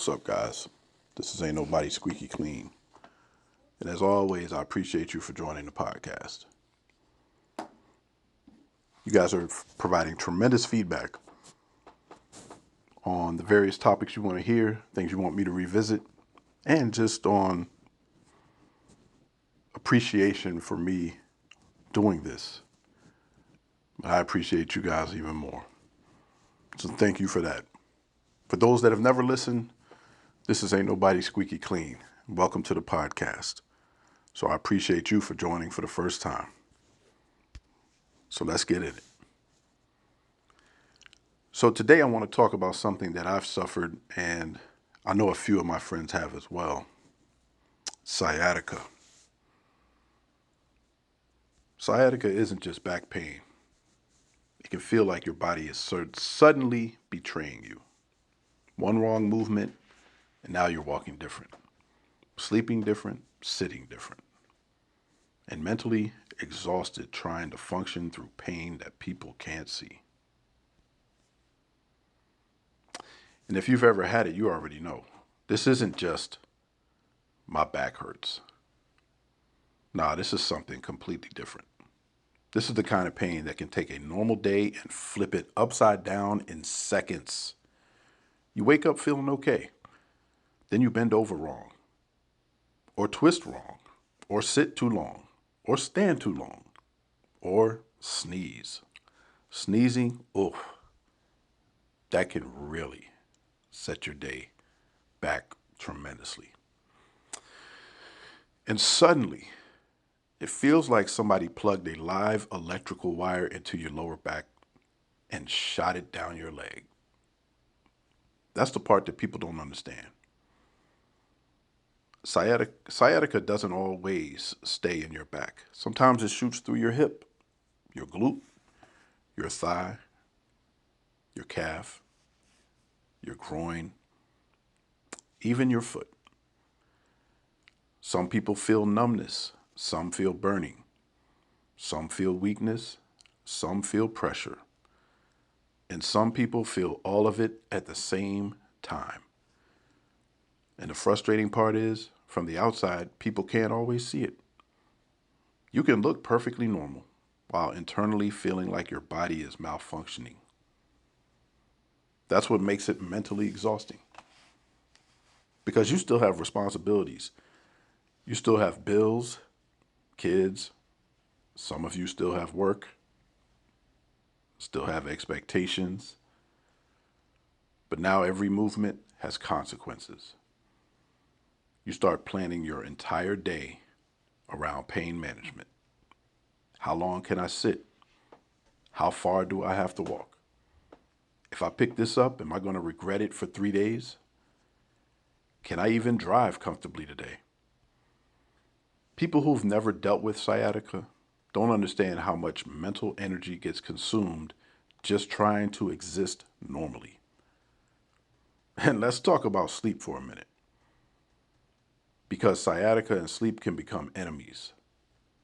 What's up, guys? This is Ain't Nobody Squeaky Clean. And as always, I appreciate you for joining the podcast. You guys are providing tremendous feedback on the various topics you want to hear, things you want me to revisit, and just on appreciation for me doing this. I appreciate you guys even more. So thank you for that. For those that have never listened, this is Ain't Nobody Squeaky Clean. Welcome to the podcast. So I appreciate you for joining for the first time. So let's get in it. So today I want to talk about something that I've suffered, and I know a few of my friends have as well. Sciatica. Sciatica isn't just back pain. It can feel like your body is suddenly betraying you. One wrong movement, and now you're walking different, sleeping different, sitting different, and mentally exhausted trying to function through pain that people can't see. And if you've ever had it, you already know. This isn't just my back hurts. Nah, this is something completely different. This is the kind of pain that can take a normal day and flip it upside down in seconds. You wake up feeling okay. Then you bend over wrong, or twist wrong, or sit too long, or stand too long, or sneeze. Sneezing, oof, that can really set your day back tremendously. And suddenly, it feels like somebody plugged a live electrical wire into your lower back and shot it down your leg. That's the part that people don't understand. Sciatica doesn't always stay in your back. Sometimes it shoots through your hip, your glute, your thigh, your calf, your groin, even your foot. Some people feel numbness, some feel burning, some feel weakness, some feel pressure, and some people feel all of it at the same time. And the frustrating part is, from the outside, people can't always see it. You can look perfectly normal while internally feeling like your body is malfunctioning. That's what makes it mentally exhausting. Because you still have responsibilities. You still have bills, kids. Some of you still have work, still have expectations. But now every movement has consequences. You start planning your entire day around pain management. How long can I sit? How far do I have to walk? If I pick this up, am I going to regret it for 3 days? Can I even drive comfortably today? People who've never dealt with sciatica don't understand how much mental energy gets consumed just trying to exist normally. And let's talk about sleep for a minute. Because sciatica and sleep can become enemies.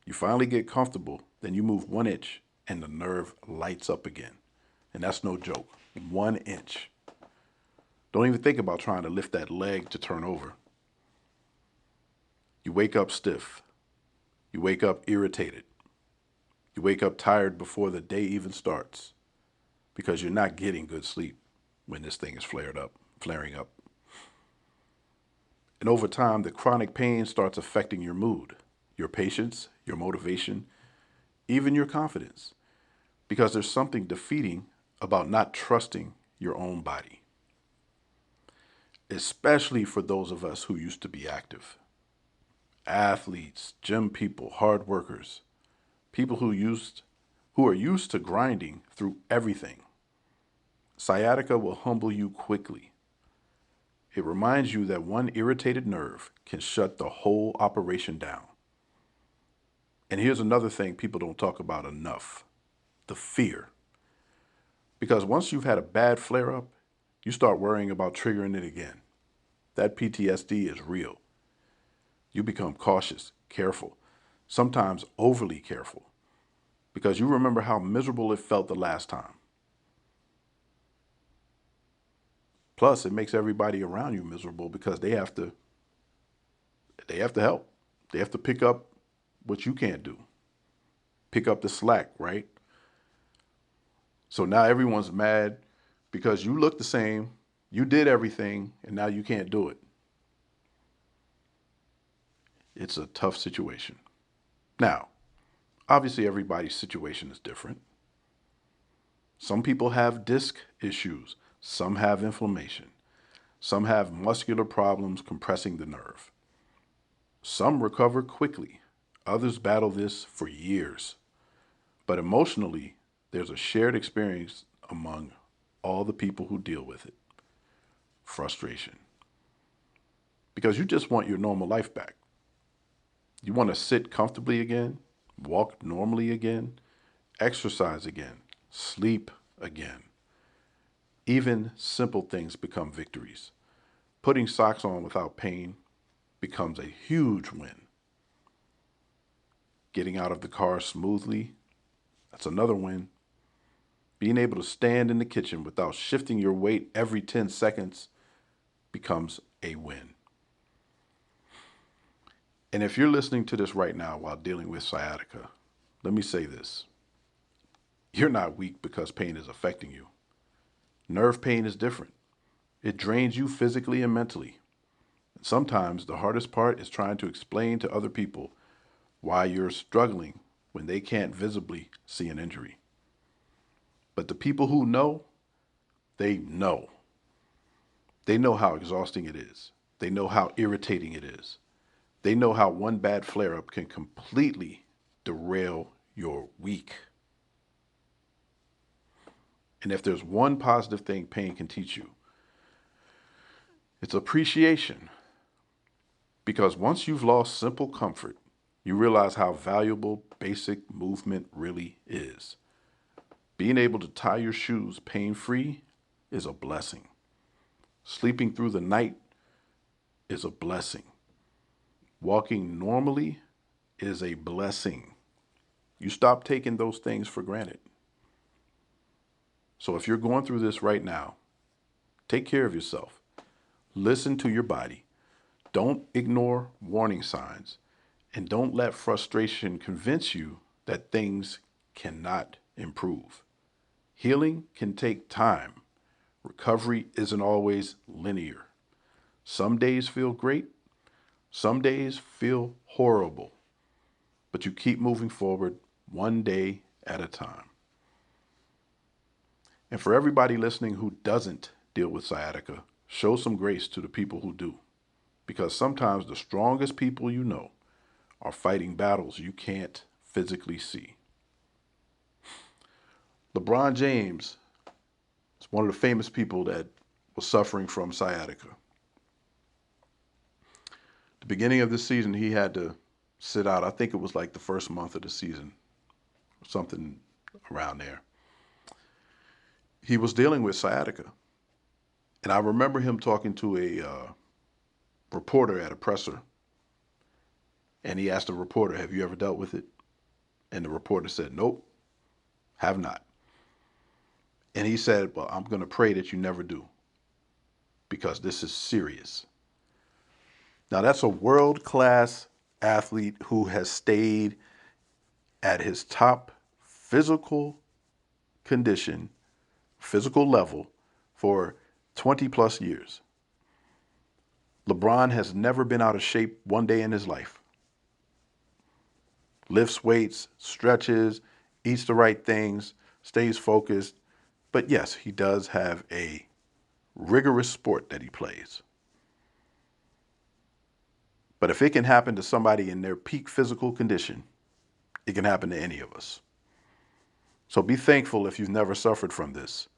You finally get comfortable, then you move 1 inch and the nerve lights up again. And that's no joke. 1 inch. Don't even think about trying to lift that leg to turn over. You wake up stiff. You wake up irritated. You wake up tired before the day even starts because you're not getting good sleep when this thing is flaring up. And over time, the chronic pain starts affecting your mood, your patience, your motivation, even your confidence, because there's something defeating about not trusting your own body, especially for those of us who used to be active. Athletes, gym people, hard workers, people who are used to grinding through everything. Sciatica will humble you quickly. It reminds you that one irritated nerve can shut the whole operation down. And here's another thing people don't talk about enough: the fear. Because once you've had a bad flare up, you start worrying about triggering it again. That PTSD is real. You become cautious, careful, sometimes overly careful, because you remember how miserable it felt the last time. Plus, it makes everybody around you miserable because they have to help. They have to pick up what you can't do. Pick up the slack, right? So now everyone's mad because you look the same, you did everything, and now you can't do it. It's a tough situation. Now, obviously, everybody's situation is different. Some people have disc issues, some have inflammation, some have muscular problems compressing the nerve. Some recover quickly, others battle this for years. But emotionally, there's a shared experience among all the people who deal with it: frustration. Because you just want your normal life back. You want to sit comfortably again, walk normally again, exercise again, sleep again. Even simple things become victories. Putting socks on without pain becomes a huge win. Getting out of the car smoothly, that's another win. Being able to stand in the kitchen without shifting your weight every 10 seconds becomes a win. And if you're listening to this right now while dealing with sciatica, let me say this. You're not weak because pain is affecting you. Nerve pain is different. It drains you physically and mentally. And sometimes the hardest part is trying to explain to other people why you're struggling when they can't visibly see an injury. But the people who know, they know. They know how exhausting it is. They know how irritating it is. They know how one bad flare up can completely derail your week. And if there's one positive thing pain can teach you, it's appreciation. Because once you've lost simple comfort, you realize how valuable basic movement really is. Being able to tie your shoes pain-free is a blessing. Sleeping through the night is a blessing. Walking normally is a blessing. You stop taking those things for granted. So if you're going through this right now, take care of yourself. Listen to your body. Don't ignore warning signs. And don't let frustration convince you that things cannot improve. Healing can take time. Recovery isn't always linear. Some days feel great. Some days feel horrible. But you keep moving forward one day at a time. And for everybody listening who doesn't deal with sciatica, show some grace to the people who do. Because sometimes the strongest people you know are fighting battles you can't physically see. LeBron James is one of the famous people that was suffering from sciatica. The beginning of the season, he had to sit out. I think it was like the first month of the season, something around there. He was dealing with sciatica. And I remember him talking to a reporter at a presser. And he asked the reporter, "Have you ever dealt with it?" And the reporter said, "Nope, have not." And he said, "Well, I'm going to pray that you never do, because this is serious." Now, that's a world-class athlete who has stayed at his top physical condition, physical level for 20 plus years. LeBron has never been out of shape one day in his life. Lifts weights, stretches, eats the right things, stays focused. But yes, he does have a rigorous sport that he plays. But if it can happen to somebody in their peak physical condition, it can happen to any of us. So be thankful if you've never suffered from this,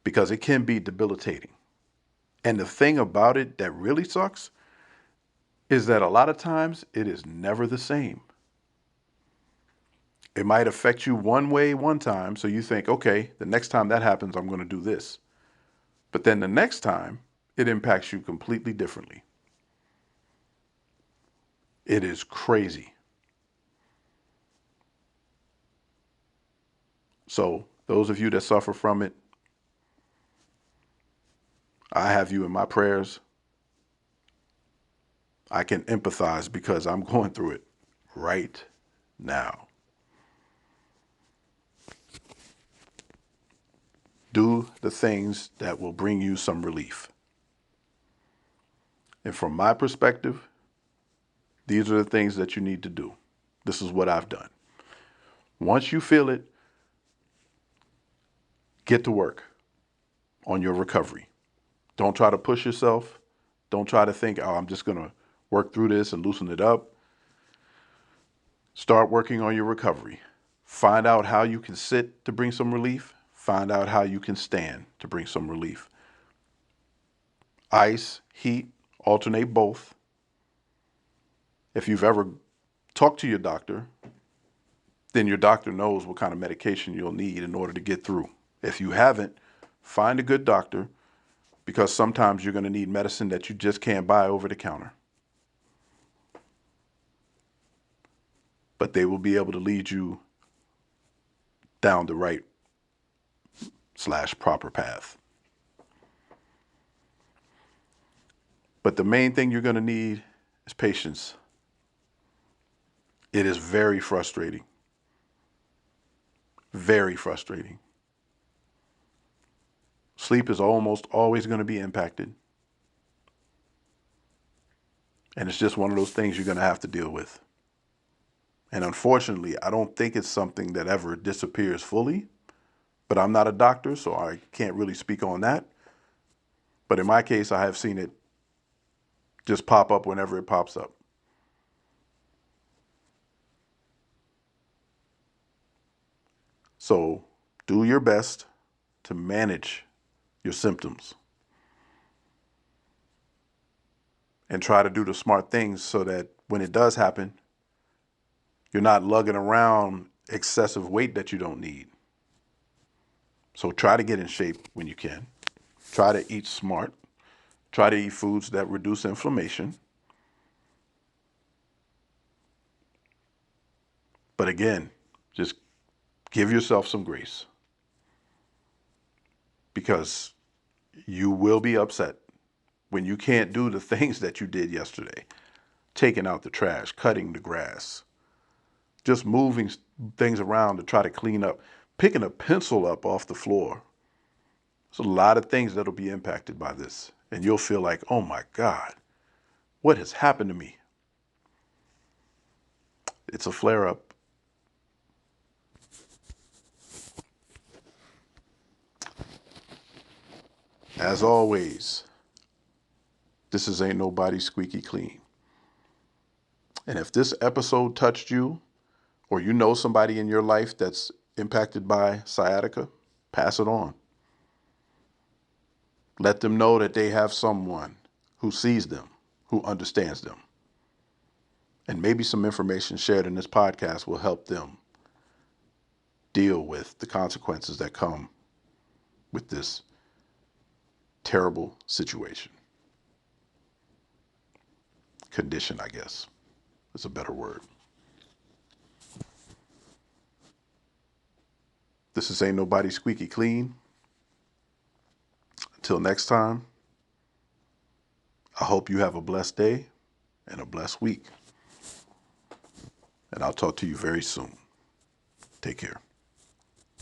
because it can be debilitating. And the thing about it that really sucks is that a lot of times it is never the same. It might affect you one way one time, so you think, okay, the next time that happens, I'm going to do this. But then the next time, it impacts you completely differently. It is crazy. So those of you that suffer from it, I have you in my prayers. I can empathize because I'm going through it right now. Do the things that will bring you some relief. And from my perspective, these are the things that you need to do. This is what I've done. Once you feel it, get to work on your recovery. Don't try to push yourself. Don't try to think, oh, I'm just going to work through this and loosen it up. Start working on your recovery. Find out how you can sit to bring some relief. Find out how you can stand to bring some relief. Ice, heat, alternate both. If you've ever talked to your doctor, then your doctor knows what kind of medication you'll need in order to get through. If you haven't, find a good doctor, because sometimes you're going to need medicine that you just can't buy over the counter. But they will be able to lead you down the right / proper path. But the main thing you're going to need is patience. It is very frustrating. Very frustrating. Sleep is almost always going to be impacted. And it's just one of those things you're going to have to deal with. And unfortunately, I don't think it's something that ever disappears fully. But I'm not a doctor, so I can't really speak on that. But in my case, I have seen it just pop up whenever it pops up. So do your best to manage your symptoms and try to do the smart things so that when it does happen, you're not lugging around excessive weight that you don't need. So try to get in shape when you can. Try to eat smart. Try to eat foods that reduce inflammation. But again, just give yourself some grace, because you will be upset when you can't do the things that you did yesterday. Taking out the trash, cutting the grass, just moving things around to try to clean up, picking a pencil up off the floor. There's a lot of things that'll be impacted by this. And you'll feel like, oh my God, what has happened to me? It's a flare up. As always, this is Ain't Nobody Squeaky Clean. And if this episode touched you, or you know somebody in your life that's impacted by sciatica, pass it on. Let them know that they have someone who sees them, who understands them. And maybe some information shared in this podcast will help them deal with the consequences that come with this terrible situation. Condition, I guess, is a better word. This is Ain't Nobody Squeaky Clean. Until next time, I hope you have a blessed day and a blessed week. And I'll talk to you very soon. Take care.